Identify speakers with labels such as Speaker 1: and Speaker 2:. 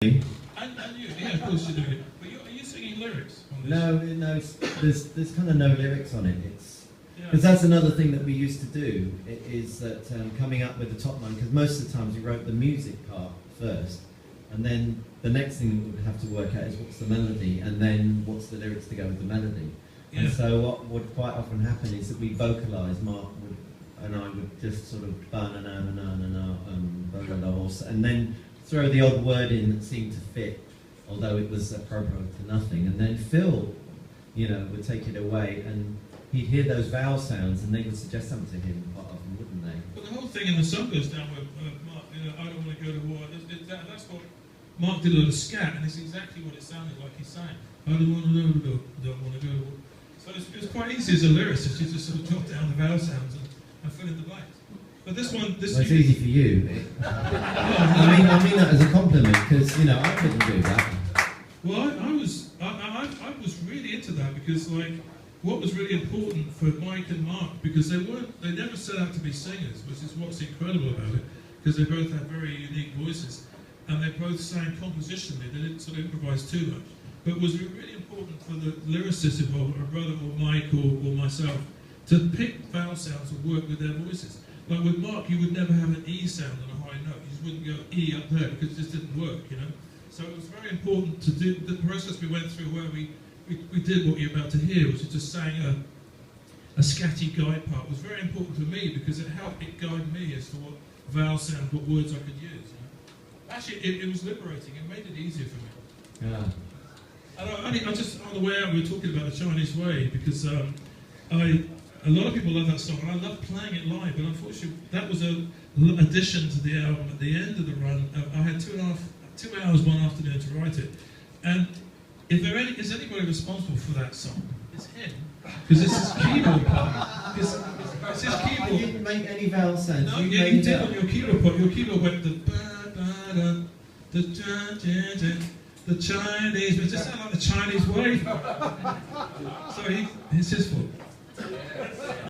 Speaker 1: And you, yeah, of course you're doing it. But are you singing lyrics on this?
Speaker 2: No, there's kind of no lyrics on it. It's
Speaker 1: Yeah.
Speaker 2: because that's another thing that we used to do. Is that coming up with the top line? Because most of the times we wrote the music part first, and then the next thing we would have to work out is what's the melody, and then what's the lyrics to go with the melody.
Speaker 1: Yeah.
Speaker 2: And so what would quite often happen is that we vocalise. Mark would, and I would just sort of and then throw the odd word in that seemed to fit, although it was appropriate to nothing. And then Phil, would take it away, and he'd hear those vowel sounds, and they would suggest something to him quite often, wouldn't they?
Speaker 1: But the whole thing in the song goes down with Mark, I don't want to go to war. That's what Mark did a lot of scat, and it's exactly what it sounded like he sang. I don't want to go to war. So it's quite easy as a lyricist, you just sort of drop down the vowel sounds and fill in the blanks. But this one,
Speaker 2: well, it's easy for you. I mean that as a compliment, because I couldn't do that.
Speaker 1: Well, I was really into that because what was really important for Mike and Mark, because they never set out to be singers, which is what's incredible about it, because they both had very unique voices, and they both sang compositionally. They didn't sort of improvise too much. But it was really important for the lyricist involved, or brother, or Mike, or myself, to pick vowel sounds and work with their voices. Like with Mark, you would never have an E sound on a high note. You just wouldn't go E up there because it just didn't work, So it was very important to do the process we went through where we did what you're about to hear, which is just sang a scatty guide part. Was very important to me because it helped guide me as to what vowel sound, what words I could use. Actually, it was liberating. It made it easier for me.
Speaker 2: Yeah.
Speaker 1: And I just on the way out we were talking about the Chinese way because a lot of people love that song and I love playing it live. But unfortunately, that was an addition to the album. At the end of the run, I had 2 hours one afternoon to write it. And if is anybody responsible for that song, it's him. Because it's his keyboard part. It's his keyboard.
Speaker 2: You didn't make any vowel sounds.
Speaker 1: No, you did on your keyboard part. Your keyboard went the Chinese, but it just sounded like the Chinese way. So it's his fault.